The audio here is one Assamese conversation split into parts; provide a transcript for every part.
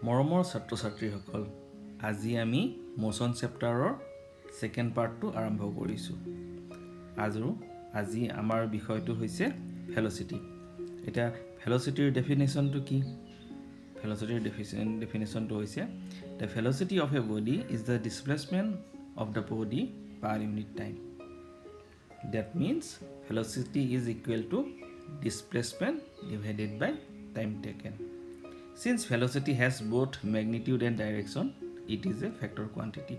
মৰমৰ ছাত্ৰ ছাত্ৰীসকল, আজি আমি মোচন চেপ্টাৰৰ ছেকেণ্ড পাৰ্টটো আৰম্ভ কৰিছোঁ। আজি আমাৰ বিষয়টো হৈছে ভেল'চিটি। এতিয়া ভেল'চিটিৰ ডেফিনেশ্যনটো কি? ভেল'চিটিৰ ডেফিনেশ্যনটো হৈছে the velocity of a body is the displacement of the body per unit time. That means velocity is equal to displacement divided by time taken. Since velocity has both magnitude and direction, it is a vector quantity.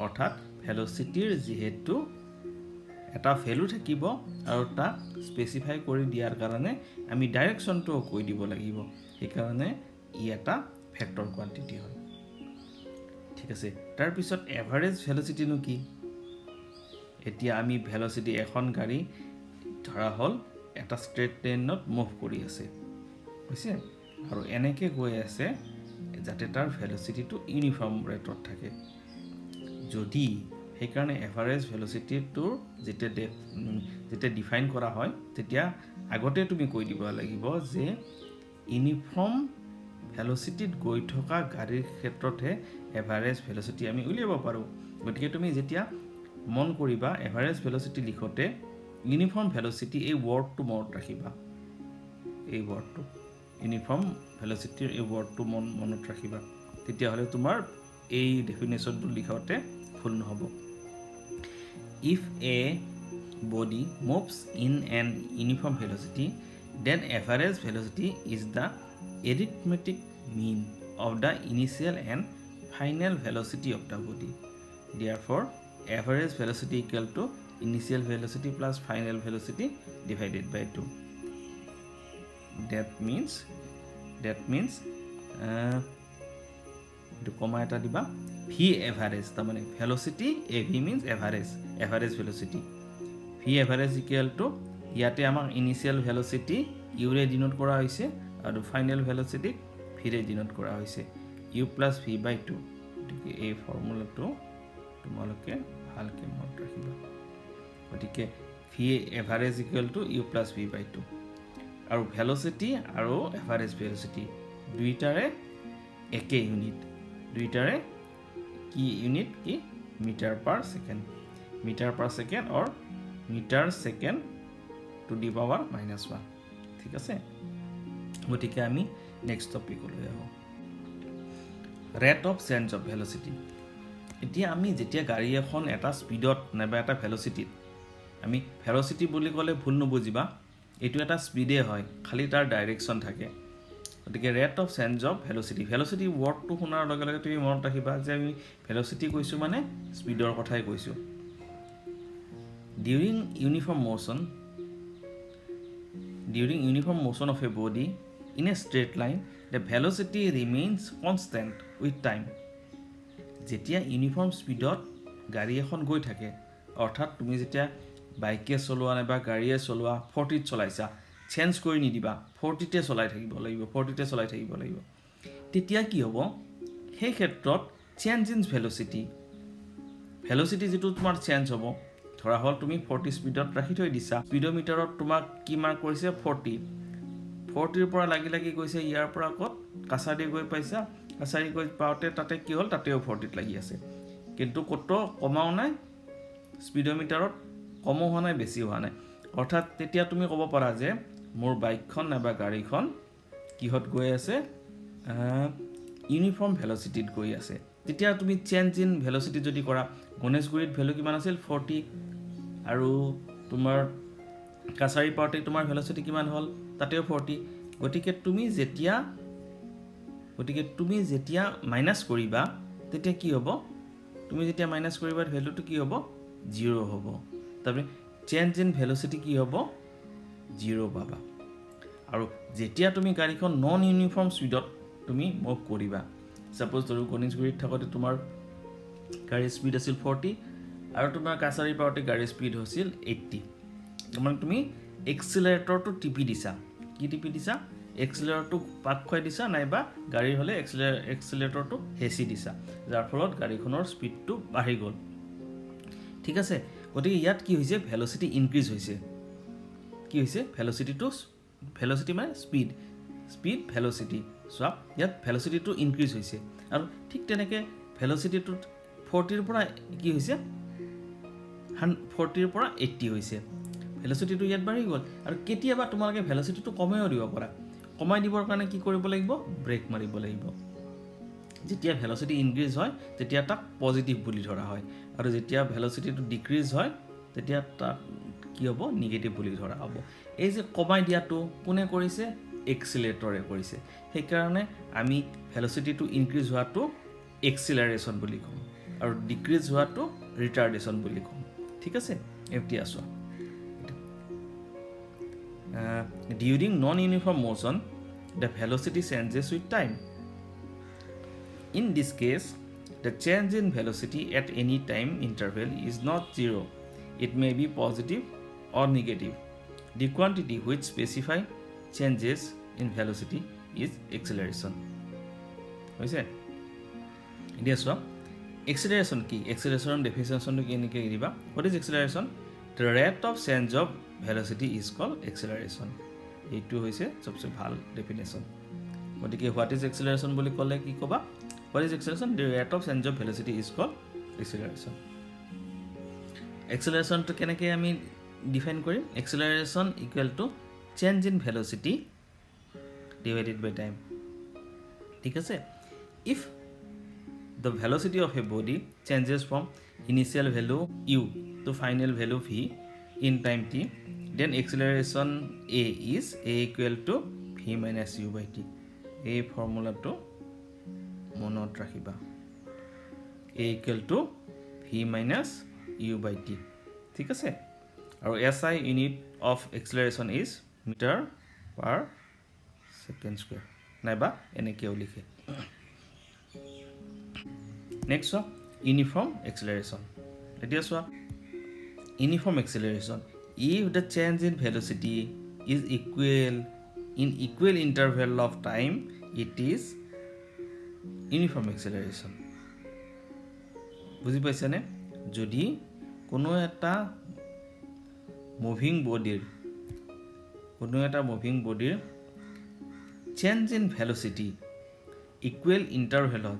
অৰ্থাৎ ভেল'চিটিৰ যিহেতু এটা ভেলু থাকিব আৰু তাক স্পেচিফাই কৰি দিয়াৰ কাৰণে আমি ডাইৰেকশ্যনটোও কৈ দিব লাগিব, সেইকাৰণে ই এটা ভেক্টৰ কোৱান্টিটি হয়। ঠিক আছে, তাৰপিছত এভাৰেজ ভেল'চিটিনো কি? এতিয়া আমি ভেল'চিটি এখন গাড়ী ধৰা হ'ল এটা ষ্ট্ৰেট লাইনত মুভ কৰি আছে, বুজিছে, আৰু এনেকৈ গৈ আছে যাতে তাৰ ভেল'চিটিটো ইউনিফৰ্ম ৰেটত থাকে। যদি সেইকাৰণে এভাৰেজ ভেল'চিটিটোৰ যেতিয়া ডিফাইন কৰা হয় তেতিয়া আগতে তুমি কৈ দিব লাগিব যে ইউনিফৰ্ম ভেল'চিটিত গৈ থকা গাড়ীৰ ক্ষেত্ৰতহে এভাৰেজ ভেল'চিটি আমি উলিয়াব পাৰোঁ। গতিকে তুমি যেতিয়া মন কৰিবা এভাৰেজ ভেল'চিটি লিখোঁতে ইউনিফৰ্ম ভেল'চিটি এই ৱৰ্ডটো মনত ৰাখিবা, এই ৱৰ্ডটো ইউনিফৰ্ম ভেল'চিটিৰ এই ৱৰ্ডটো মনত ৰাখিবা, তেতিয়াহ'লে তোমাৰ এই ডেফিনেশ্যনটো লিখোঁতে ভুল নহ'ব। If a body moves in an uniform velocity then average velocity is the arithmetic mean of the initial and final velocity of the body. Therefore, average velocity equal to initial velocity plus final velocity divided by 2. That means comma eta diba v average, ta mane velocity av means average velocity, v average equal to yate amak initial velocity u re denote kora hoise aru final velocity v re denote kora hoise u plus v by 2. গতিকে এই ফৰ্মুলাটো তোমালোকে ভালকৈ মনত ৰাখিবা। গতিকে V average equal to U plus V by 2 আৰু ভেল'চিটি আৰু এভাৰেজ ভেল'চিটি দুইটাৰে একে ইউনিট, দুইটাৰে কি ইউনিট কি metre per second or metre second to the power -1। ঠিক আছে, গতিকে আমি নেক্সট টপিকলৈ আহোঁ, rate of change of velocity. এতিয়া আমি যেতিয়া গাড়ী এখন এটা স্পীডত নাইবা এটা ভেল'চিটিত, আমি ভেল'চিটি বুলি ক'লে ভুল নুবুজিবা, এইটো এটা স্পীডেই হয়, খালি তাৰ ডাইৰেকশ্যন থাকে। গতিকে rate of change of velocity ৱৰ্ডটো শুনাৰ লগে লগে তুমি মনত ৰাখিবা যে আমি ভেল'চিটি কৈছোঁ মানে স্পীডৰ কথাই কৈছোঁ। During uniform motion of a body in a straight line the velocity remains constant with time. যেতিয়া ইউনিফৰ্ম স্পীডত গাড়ী এখন গৈ থাকে, অৰ্থাৎ তুমি যেতিয়া বাইকে চলোৱা নাইবা গাড়ীয়ে চলোৱা 40ত চলাইছা, চেঞ্জ কৰি নিদিবা, 40তে চলাই থাকিব লাগিব, তেতিয়া কি হ'ব? সেই ক্ষেত্ৰত চেঞ্জ ইন ভেল'চিটি যিটো তোমাৰ চেঞ্জ হ'ব, ধৰা হ'ল তুমি 40 স্পীডত ৰাখি থৈ দিছা, স্পীডোমিটাৰত তোমাক কি মাৰ্ক কৰিছে 40ৰ পৰা লাগি গৈছে, ইয়াৰ পৰা ক'ত কাছাৰী গৈ পাইছা, কাছাৰী গৈ পাওঁতে তাতে কি হ'ল, তাতেও 40ত লাগি আছে, কিন্তু ক'তো কমাও নাই, স্পীডোমিটাৰত কমো হোৱা নাই, বেছি হোৱা নাই। অৰ্থাৎ তেতিয়া তুমি ক'ব পাৰা যে মোৰ বাইকখন নাইবা গাড়ীখন কিহত গৈ আছে, ইউনিফৰ্ম ভেল'চিটিত গৈ আছে। তেতিয়া তুমি চেঞ্জ ইন ভেল'চিটি যদি কৰা, গণেশগুৰিত ভেলু কিমান আছিল 40, আৰু তোমাৰ কাছাৰী পাওঁতে তোমাৰ ভেল'চিটি কিমান হ'ল, তাতেও 40। গতিকে তুমি যেতিয়া মাইনাছ কৰিবা তেতিয়া কি হ'ব, তুমি যেতিয়া মাইনাছ কৰিবা ভেলুটো কি হ'ব, 0 হ'ব। তাৰপৰা চেঞ্জ ইন ভেল'চিটি কি হ'ব, 0 পাবা। আৰু যেতিয়া তুমি গাড়ীখন নন ইউনিফৰ্ম স্পীডত তুমি মুভ কৰিবা, ছাপ'জ ধৰো গণেশগুৰিত থাকোঁতে তোমাৰ গাড়ীৰ স্পীড আছিল 40 আৰু তোমাৰ কাছাৰী পাওঁতে গাড়ীৰ স্পীড হৈছিল 80, তাৰমানে তুমি এক্সিলাৰেটৰটো টিপি দিছা, কি টিপি দিছা, এক্সিলাৰেটৰটো পাক খুৱাই দিছা, নাইবা গাড়ীৰ হ'লে এক্সিলাৰেটৰটো হেঁচি দিছা, যাৰ ফলত গাড়ীখনৰ স্পীডটো বাঢ়ি গ'ল। ঠিক আছে, গতিকে ইয়াত কি হৈছে, ভেল'চিটি ইনক্ৰিজ হৈছে। কি হৈছে, ভেল'চিটি মানে স্পীড ভেলোচিটি চোৱা ইয়াত ভেলোচিটিটো ইনক্ৰিজ হৈছে আৰু ঠিক তেনেকৈ ভেলোচিটিটো 40ৰ পৰা কি হৈছে 40ৰ পৰা 80 হৈছে ভেলোচিটিটো ইয়াত বাঢ়ি গ'ল আৰু কেতিয়াবা তোমালোকে ভেলোচিটিটো কমাইও দিব পাৰা কমাই দিবৰ কাৰণে কি কৰিব লাগিব ব্ৰেক মাৰিব লাগিব যেতিয়া ভেলোচিটি ইনক্ৰিজ হয় তেতিয়া তাক পজিটিভ বুলি ধৰা হয় আৰু যেতিয়া ভেলোচিটিটো ডিক্ৰিজ হয় তেতিয়া তাক কি হ'ব নেগেটিভ বুলি ধৰা হ'ব এই যে কমাই দিয়াটো কোনে কৰিছে এক্সিলাৰেটৰে কৰিছে সেইকাৰণে আমি ভেলোচিটিটো ইনক্ৰিজ হোৱাটো এক্সিলাৰেশ্যন বুলি কওঁ আৰু ডিক্ৰিজ হোৱাটো ৰিটাৰ্ডেশ্যন বুলি কওঁ ঠিক আছে এতিয়া চোৱা during non-uniform motion the velocity changes with time in this case the change in velocity at any time interval is not zero it may be positive or negative the quantity which specify changes in velocity is acceleration hoise idia so acceleration ki acceleration definition to ki enike diba what is acceleration the rate of change of velocity is called acceleration এইটো হৈছে সবচেয়ে ভাল ডেফিনেশন গতিকে what is acceleration বুলি ক'লে কি ক'বা what is acceleration the rate of change of velocity is called acceleration acceleration to কেনেকৈ আমি ডিফাইন কৰিম acceleration equal to change in velocity divided by time ঠিক আছে if the velocity of a body changes from initial value u to final value v in time t then acceleration a is a equal to v minus u by t এই ফর্মুলাটো মনত ৰাখিবা a equal to v minus u by t ঠিক আছে আৰু SI unit of acceleration is meter per second square নাইবা এনেকেও লিখে next uniform acceleration এতিয়া চোৱা uniform acceleration if the change in velocity is equal interval of time it is uniform acceleration বুজি পাইছানে যদি কোনো এটা moving বডিৰ change in velocity equal ইণ্টাৰভেলত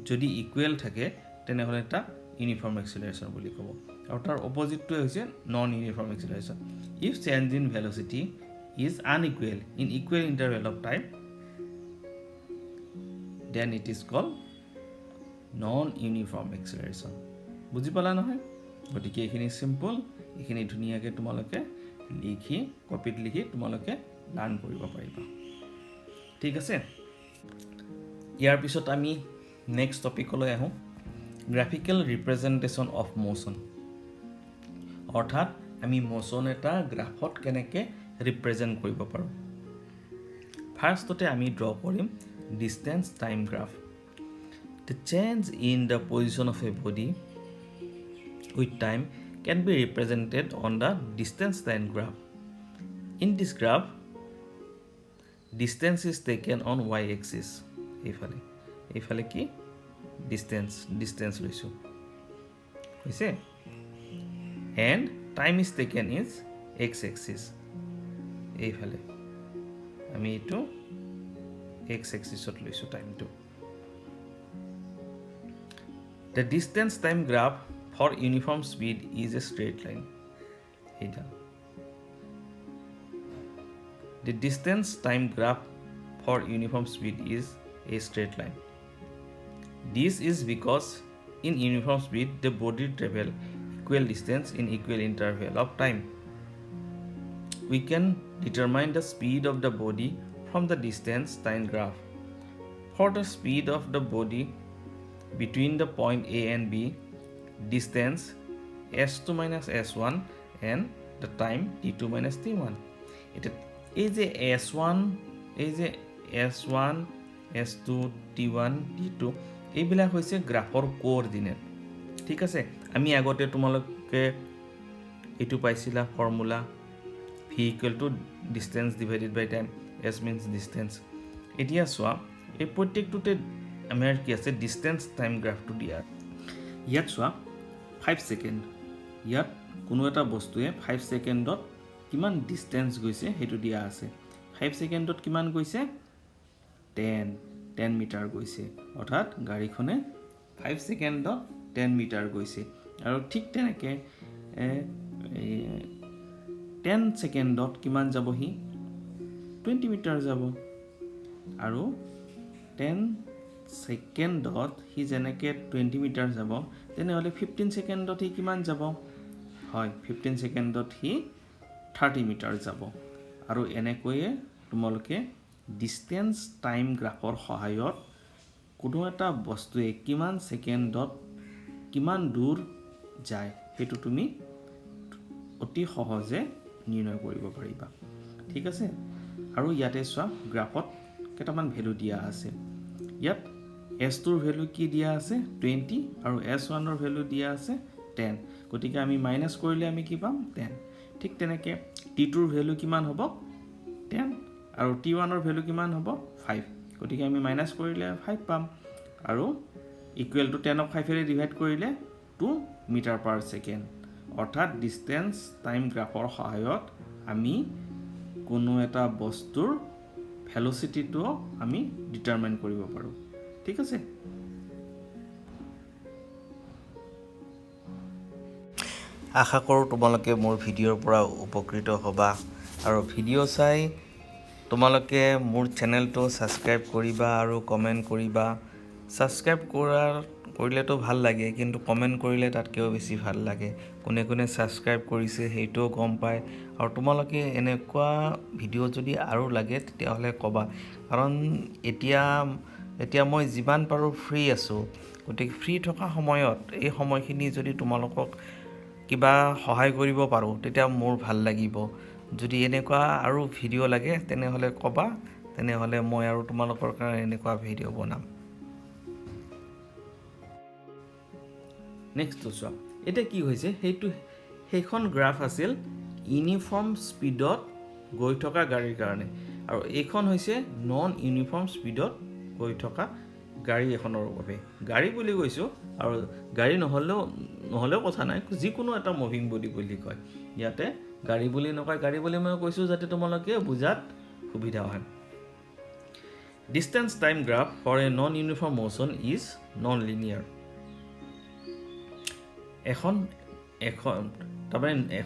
যদি ইকুৱেল থাকে তেনেহ'লে এটা ইউনিফৰ্ম এক্সেলাৰেশ্যন বুলি ক'ব আৰু তাৰ অপজিটটোৱে হৈছে non uniform acceleration if change in velocity is unequal in equal interval of time then it is called non uniform acceleration বুজি পালা নহয় গতিকে এইখিনি চিম্পল এইখিনি ধুনীয়াকৈ তোমালোকে লিখি কপিত লিখি তোমালোকে লাৰ্ণ কৰিব পাৰিবা ঠিক আছে ইয়াৰ পিছত আমি নেক্সট টপিকলৈ আহোঁ গ্ৰাফিকেল ৰিপ্ৰেজেণ্টেশ্যন অফ মোশ্যন অৰ্থাৎ আমি মোশ্যন এটা গ্ৰাফত কেনেকৈ ৰিপ্ৰেজেণ্ট কৰিব পাৰোঁ ফাৰ্ষ্টতে আমি ড্ৰ কৰিম distance time graph The change in the position of a body with time can be represented on the distance time graph. In this graph, distance is taken on y-axis. Ifale ki distance ratio. You see? And time is taken is x-axis. Ifale. Ami to x-axis ratio time to. The distance time graph for uniform speed is a straight line. The distance time graph for uniform speed is a straight line. This is because in uniform speed the body travel equal distance in equal interval of time. We can determine the speed of the body from the distance time graph. For the speed of the body between the point A and B, distance S2 minus S1 and the time T2 minus T1. It is a S1, S2, T1, T2. এইবিলাক হৈছে গ্ৰাফৰ কোঅৰ্ডিনেট ঠিক আছে আমি আগতে তোমালোকে এইটো পাইছিলা formula v equal to distance divided by time s means distance এতিয়া চোৱা এই প্ৰত্যেকটোতে আমাৰ কি আছে ডিষ্টেন্স টাইম গ্ৰাফটো দিয়া ইয়াত চোৱা 5 সেকেন্ড ইয়াত কোনো এটা বস্তুৱে 5 সেকেন্ডত কিমান ডিষ্টেন্স গৈছে হেতু দিয়া আছে 5 সেকেন্ডত কিমান গৈছে 10 মিটাৰ গৈছে অৰ্থাৎ গাড়ীখনে 5 ছেকেণ্ডত 10 মিটাৰ গৈছে আৰু ঠিক তেনেকৈ 10 ছেকেণ্ডত কিমান যাব সি 20 মিটাৰ যাব আৰু 10 ছেকেণ্ডত সি যেনেকৈ 20 মিটাৰ যাব তেনেহ'লে 15 ছেকেণ্ডত সি কিমান যাব হয় 15 ছেকেণ্ডত সি 30 মিটাৰ যাব আৰু এনেকৈয়ে তোমালোকে ডিষ্টেন্স টাইম গ্ৰাফৰ সহায়ত কোনো এটা বস্তুৱে কিমান ছেকেণ্ডত কিমান দূৰ যায় সেইটো তুমি অতি সহজে নিৰ্ণয় কৰিব পাৰিবা ঠিক আছে আৰু ইয়াতে চোৱা গ্ৰাফত কেইটামান ভ্যালু দিয়া আছে ইয়াত s2 ৰ ভ্যালু কি দিয়া আছে 20 আৰু s1 ৰ ভ্যালু দিয়া আছে 10 গতিকে আমি মাইনাস কৰিলে আমি কি পাম 10 ঠিক তেনেকৈ t2 ৰ ভ্যালু কিমান হ'ব 10 আৰু t1 ৰ ভ্যালু কিমান হ'ব 5 গতিকে আমি মাইনাস কৰিলে 5 পাম আৰু ইকুৱেল টু 10 ক 5 ৰে ডিভাইড কৰিলে 2 মিটাৰ পাৰ ছেকেণ্ড অৰ্থাৎ ডিষ্টেন্স টাইম গ্ৰাফৰ সহায়ত আমি কোনো এটা বস্তুৰ ভেলোচিটিটো আমি ডিটাৰমাইন কৰিব পাৰো ঠিক আছে আশা কৰোঁ তোমালোকে মোৰ ভিডিঅ'ৰ পৰা উপকৃত হ'বা আৰু ভিডিঅ' চাই তোমালোকে মোৰ চেনেলটো ছাবস্ক্ৰাইব কৰিবা আৰু কমেণ্ট কৰিবা ছাবস্ক্ৰাইব কৰিলেতো ভাল লাগে কিন্তু কমেণ্ট কৰিলে তাতকৈও বেছি ভাল লাগে কোনে কোনে ছাবস্ক্ৰাইব কৰিছে সেইটোও গম পায় আৰু তোমালোকে এনেকুৱা ভিডিঅ' যদি আৰু লাগে তেতিয়াহ'লে ক'বা কাৰণ এতিয়া মই যিমান পাৰোঁ ফ্ৰী আছোঁ গতিকে ফ্ৰী থকা সময়ত এই সময়খিনি যদি তোমালোকক কিবা সহায় কৰিব পাৰোঁ তেতিয়া মোৰ ভাল লাগিব যদি এনেকুৱা আৰু ভিডিঅ' লাগে তেনেহ'লে ক'বা তেনেহ'লে মই আৰু তোমালোকৰ কাৰণে এনেকুৱা ভিডিঅ' বনাম নেক্সট চোৱা এতিয়া কি হৈছে সেইখন গ্ৰাফ আছিল ইউনিফৰ্ম স্পীডত গৈ থকা গাড়ীৰ কাৰণে আৰু এইখন হৈছে নন ইউনিফৰ্ম স্পীডত গৈ থকা গাড়ী এখনৰ বাবে গাড়ী বুলি কৈছোঁ আৰু গাড়ী নহ'লেও কথা নাই যিকোনো এটা মুভিং বডি বুলি কয় ইয়াতে গাড়ী বুলি নকয় গাড়ী বুলি মই কৈছোঁ যাতে তোমালোকে বুজাত সুবিধা হয় distance time graph for a non uniform motion is non linear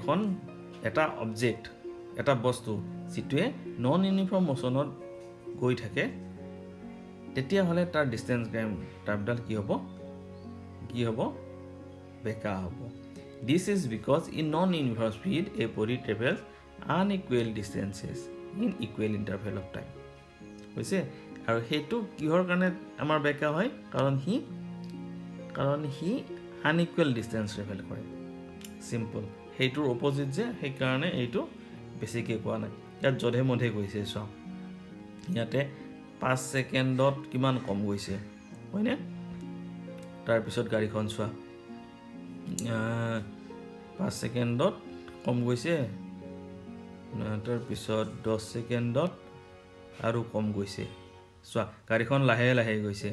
এখন এটা অবজেক্ট এটা বস্তু যিটোৱে নন ইউনিফৰ্ম মোশ্যনত গৈ থাকে তেতিয়াহ'লে তাৰ ডিষ্টেন্স গ্ৰাফডাল কি হ'ব বেকা হ'ব this is because in non uniform speed a body travels unequal distances in equal interval of time হৈছে আৰু সেইটো কিহৰ কাৰণে আমাৰ বেকা হয় কাৰণ সি আনইকুৱেল ডিষ্টেন্স ট্ৰেভেল কৰে চিম্পল সেইটোৰ অপজিট যে সেইকাৰণে এইটো বেছিকৈ কোৱা নাই ইয়াত যধে মধে গৈছে চোৱা ইয়াতে 5 ছেকেণ্ডত কিমান কম গৈছে হয়নে তাৰপিছত গাড়ীখন চোৱা 5 ছেকেণ্ডত কম গৈছে তাৰপিছত 10 ছেকেণ্ডত আৰু কম গৈছে চোৱা গাড়ীখন লাহে লাহে গৈছে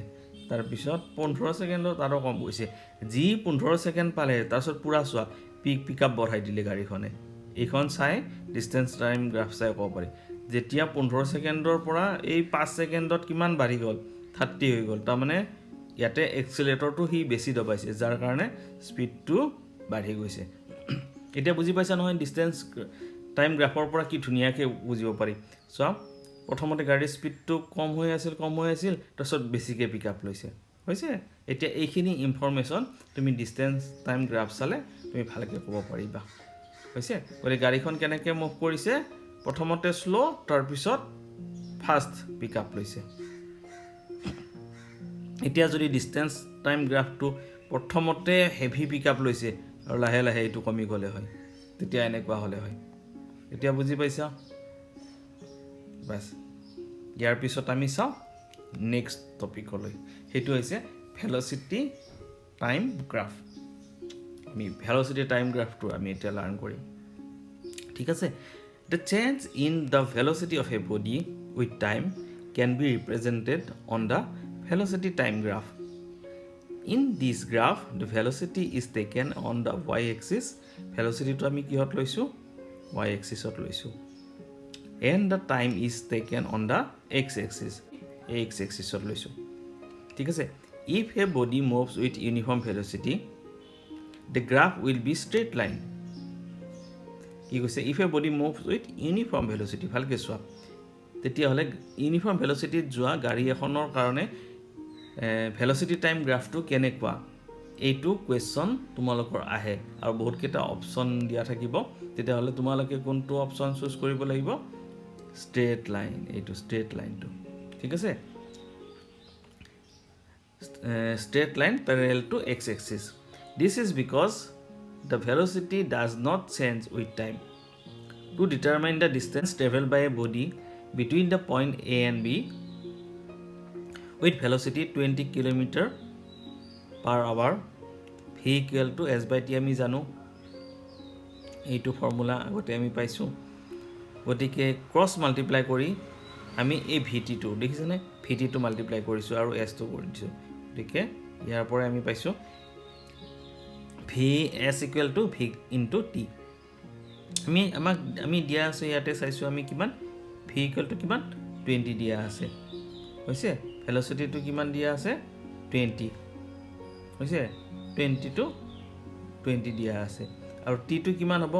তাৰপিছত 15 ছেকেণ্ডত আৰু কম গৈছে যি 15 ছেকেণ্ড পালে তাৰপিছত পুৰা চোৱা পিক আপ বঢ়াই দিলে গাড়ীখনে এইখন চাই ডিষ্টেন্স টাইম গ্ৰাফ চাই ক'ব পাৰি যেতিয়া 15 ছেকেণ্ডৰ পৰা এই 5 ছেকেণ্ডত কিমান বাঢ়ি গ'ল 30 হৈ গ'ল তাৰমানে ইয়াতে এক্সিলেটৰটো সি বেছি দবাইছে যাৰ কাৰণে স্পীডটো বাঢ়ি গৈছে এতিয়া বুজি পাইছা নহয় ডিষ্টেন্স টাইম গ্ৰাফৰ পৰা কি ধুনীয়াকৈ বুজিব পাৰি চোৱা প্ৰথমতে গাড়ীৰ স্পীডটো কম হৈ আছিল তাৰপিছত বেছিকৈ পিক আপ লৈছে হৈছে এতিয়া এইখিনি ইনফৰমেশ্যন তুমি ডিষ্টেন্স টাইম গ্ৰাফ চালে তুমি ভালকৈ ক'ব পাৰিবা হৈছে গতিকে গাড়ীখন কেনেকৈ মুভ কৰিছে প্ৰথমতে স্লো তাৰপিছত ফাষ্ট পিক আপ লৈছে এতিয়া যদি ডিষ্টেন্স টাইম গ্ৰাফটো প্ৰথমতে হেভি পিক আপ লৈছে আৰু লাহে লাহে এইটো কমি গ'লে হয় তেতিয়া এনেকুৱা হ'লে হয় এতিয়া বুজি পাইছা বাছ ইয়াৰ পিছত আমি চাওঁ নেক্সট টপিকলৈ সেইটো হৈছে ভেল'চিটি টাইম গ্ৰাফ আমি ভেল'চিটি টাইম গ্ৰাফটো আমি এতিয়া লাৰ্ণ কৰিম ঠিক আছে The change in the velocity of a body with time can be represented on the velocity time graph. In this graph, the velocity is taken on the y-axis. Velocity to ami kihot loisu y-axis ot loisu. And the time is taken on the x-axis. x axisত লৈছো ঠিক আছে if a body moves with uniform velocity the graph will be straight line কি কৈছে if a body moves with uniform velocity ভালকে চোৱা তেতিয়া হলে ইউনিফৰ্ম ভেলোসিটিত যোৱা গাড়ী এখনৰ কাৰণে ভেলোসিটি টাইম গ্ৰাফটো কেনেকুৱা এইটো কোৱেশ্চন তোমালোকৰ আহে আৰু বহুত কেইটা অপচন দিয়া থাকিব তেতিয়া হলে তোমালোকে কোনটো অপচন চুজ কৰিব লাগিব স্ট্ৰেট লাইন এইটো স্ট্ৰেট লাইনটো ঠিক আছে straight line parallel to x axis this is because the velocity does not change with time to determine the distance traveled by a body between the point A and B with velocity 20 km per hour v equal to s by t আমি জানো এইটো ফৰ্মুলা আগতে আমি পাইছো গতিকে ক্ৰস মাল্টিপ্লাই কৰি আমি এই vt টো দেখিছানে vt টো মাল্টিপ্লাই কৰিছো আৰু s টো কৰিছো গতিকে ইয়াৰ পৰা আমি পাইছো vs equal to v into t আমি দিয়া আছে ইয়াতে চাইছো আমি কিমান v equal to কিমান 20 দিয়া আছে হৈছে ভেলোসিটি টো কিমান দিয়া আছে 20 হৈছে 20 to 20 দিয়া আছে আৰু t টো কিমান হ'ব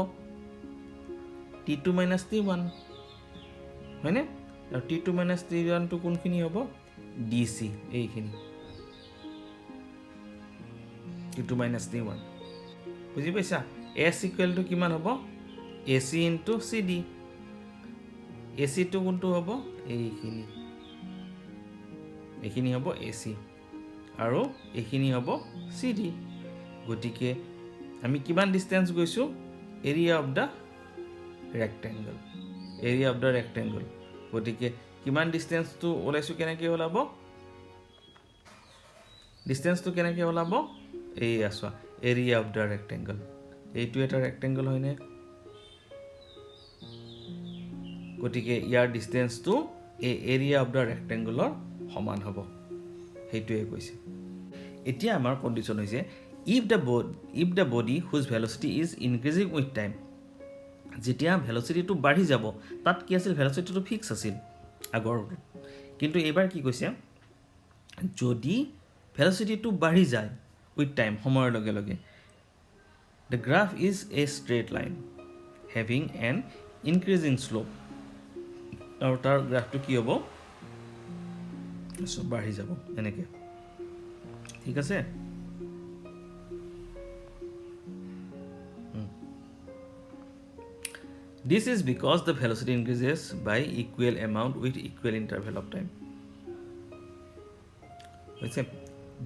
t2 - t1 হয়নে আৰু t2 - t1 টো কোনখিনি হ'ব dc এইখিনি t2 - t1 বুজি পাইছা s equal to কিমান হ'ব ac into cd ac টো কোনটো হ'ব এইখিনি হ'ব ac আৰু এইখিনি হ'ব cd গতিকে আমি কিমান ডিসটেন্স গৈছো এৰিয়া অফ দা ৰেক্টেংগল গতিকে কিমান ডিসটেন্স টো ওলাইছো কেনেকৈ ওলাব ডিসটেন্স টো কেনেকৈ ওলাব এই আসা এৰিয়া অফ দা ৰেক্টেংগল এইটো এটা ৰেক্টেংগল হয়নে গতিকে ইয়াৰ ডিসটেন্স টো এই এৰিয়া অফ দা ৰেক্টেংগলৰ সমান হ'ব হেইটোৱে কৈছে এতিয়া আমাৰ কন্ডিশন হৈছে if the body whose velocity is increasing with time যেতিয়া velocity টো বাঢ়ি যাব তাত কি আছিল velocity টো ফিক্স আছিল আগৰ কিন্তু এবাৰ কি কৈছে যদি velocity টো বাঢ়ি যায় with time সময়ৰ লগে লগে the graph is a straight line having an increasing slope আৰু তাৰ গ্ৰাফটো কি হ'ব সব বাঢ়ি যাব এনেকে ঠিক আছে This is because the velocity increases by equal amount with equal interval of time.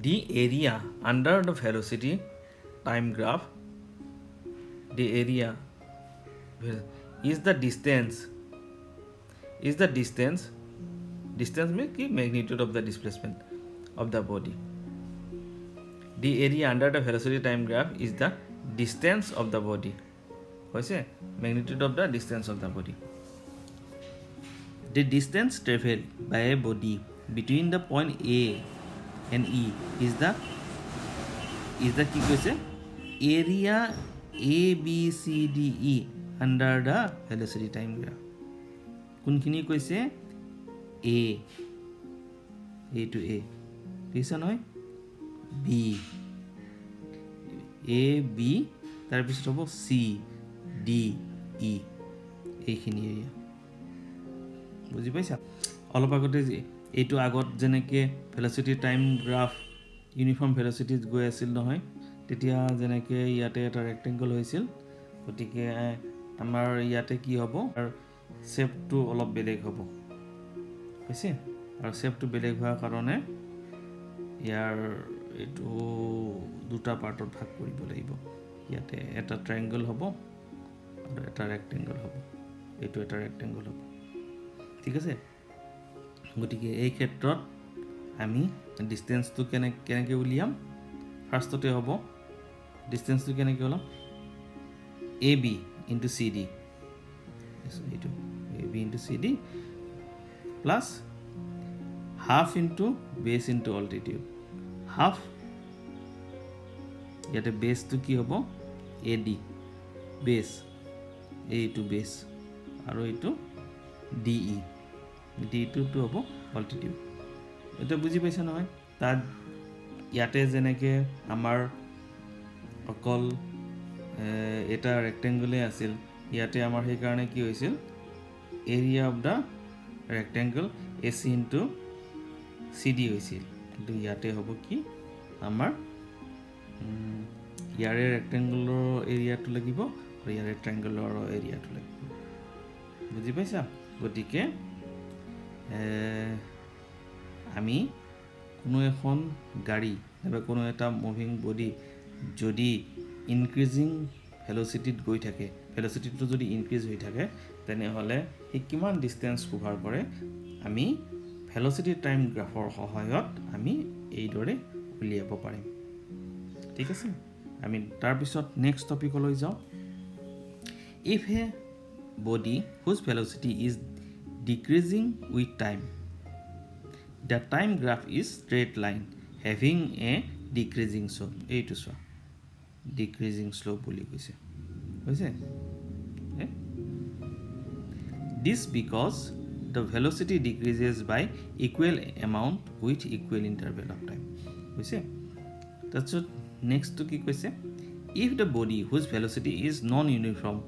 The area under the velocity time graph, the area is the distance. Distance means the magnitude of the displacement of the body. The area under the velocity time graph is the distance of the body. Magnitude of the distance of the body. The distance traveled by a body between the point A and E is the কি কৈছে area ABCDE under the velocity time graph কোনখিনি কৈছে A to A দিছ নহয় B A B তাৰ পিছত হ'ব C D E এইখিনি এৰিয়া বুজি পাইছা অলপ আগতে এইটো আগত যেনেকে ভেলোসিটি টাইম গ্ৰাফ ইউনিফৰ্ম ভেলোসিটিত গৈ আছিল নহয় তেতিয়া যেনেকে ইয়াতে এটা ৰেক্টেংগল হৈছিল গতিকে আমাৰ ইয়াতে কি হ'ব আৰু শেপটো অলপ বেলেগ হ'ব হৈছে আৰু শেপটো বেলেগ হোৱাৰ কাৰণে ইয়াৰ এইটো দুটা পাৰ্টত ভাগ কৰিব লাগিব ইয়াতে এটা ট্ৰায়াঙ্গল হ'ব আৰু এটা ৰেক্টেংগল হ'ব এইটো এটা ৰেক্টেংগল হ'ব ঠিক আছে গতিকে এই ক্ষেত্ৰত আমি ডিসটেন্সটো কেনেকৈ উলিয়াম ফাৰ্ষ্টতে হ'ব ডিসটেন্সটো কেনেকৈ ওলাম AB into CD এইটো AB into CD plus half into base into altitude half ইয়াতে বেসটো কি হ'ব AD base এইটো base আৰু এইটো DE D2 টো হ'ব altitude এটা বুজি পাইছা নহয় তাত ইয়াতে যেনেকৈ আমাৰ অকল এটা ৰেক্টেংগুলে আছিল ইয়াতে আমাৰ সেইকাৰণে কি হৈছিল area of the rectangle AC into CD হৈছিল কিন্তু ইয়াতে হ'ব কি আমাৰ ইয়াৰে ৰেক্টেংগুলৰ এৰিয়াটো লাগিব আৰু ইয়াৰে ট্ৰায়াংগুলৰ এৰিয়াটো লাগিব বুজি পাইছা গতিকে আমি কোনো এখন গাড়ী বা কোনো এটা মুভিং বডি যদি ইনক্ৰিজিং ভেলোচিটিত গৈ থাকে ভেলোচিটিটো যদি ইনক্ৰিজ হৈ থাকে তেনেহ'লে সি কিমান ডিষ্টেঞ্চ কভাৰ কৰে আমি ভেলোচিটি টাইম গ্ৰাফৰ সহায়ত আমি এইদৰে উলিয়াব পাৰিম ঠিক আছে আমি তাৰপিছত নেক্সট টপিকলৈ যাওঁ if A body whose velocity is decreasing with time the time graph is straight line having a decreasing slope এইটো চোৱা decreasing slope বুলি কৈছে হৈছে this because the velocity decreases by equal amount with equal interval of time হৈছে তাৰপিছত next to কি কৈছে if the body whose velocity is non-uniform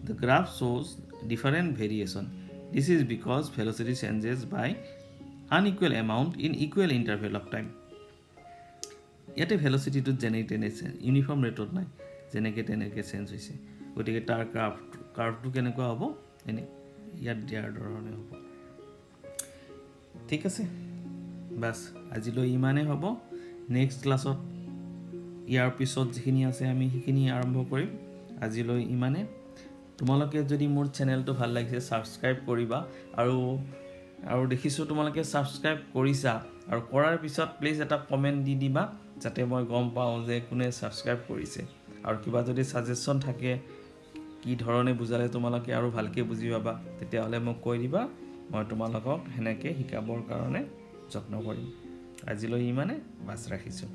the graph shows different variation. This is because velocity changes by unequal amount in equal interval of time. ইয়াতে velocity to generate uniform rate নাই যেনেকৈ তেনেকৈ চেঞ্জ হৈছে গতিকে তাৰ কাৰ্ভটো কেনেকুৱা হ'ব এনে ইয়াত দিয়াৰ ধৰণে হ'ব ঠিক আছে বাছ আজিলৈ ইমানেই হ'ব নেক্সট ক্লাছত ইয়াৰ পিছত যিখিনি আছে আমি সেইখিনি আৰম্ভ কৰিম আজিলৈ ইমানে তোমালোকে যদি মোৰ চেনেলটো ভাল লাগিছে সাবস্ক্ৰাইব কৰিবা আৰু দেখিছো তোমালোকে সাবস্ক্ৰাইব কৰিছা আৰু কৰাৰ পিছত প্লিজ এটা কমেন্ট দি দিবা যাতে মই গম পাওঁ যে কোনে সাবস্ক্ৰাইব কৰিছে আৰু কিবা যদি সাজেশন থাকে কি ধৰণে বুজালে তোমালোকে আৰু ভালকে বুজি পাবা তেতিয়াহলে মোক কৈ দিবা মই তোমালোকক হেনেকে শিকাবৰ কাৰণে যত্ন কৰিম আজিলৈ ইমানে বাছ ৰাখিছো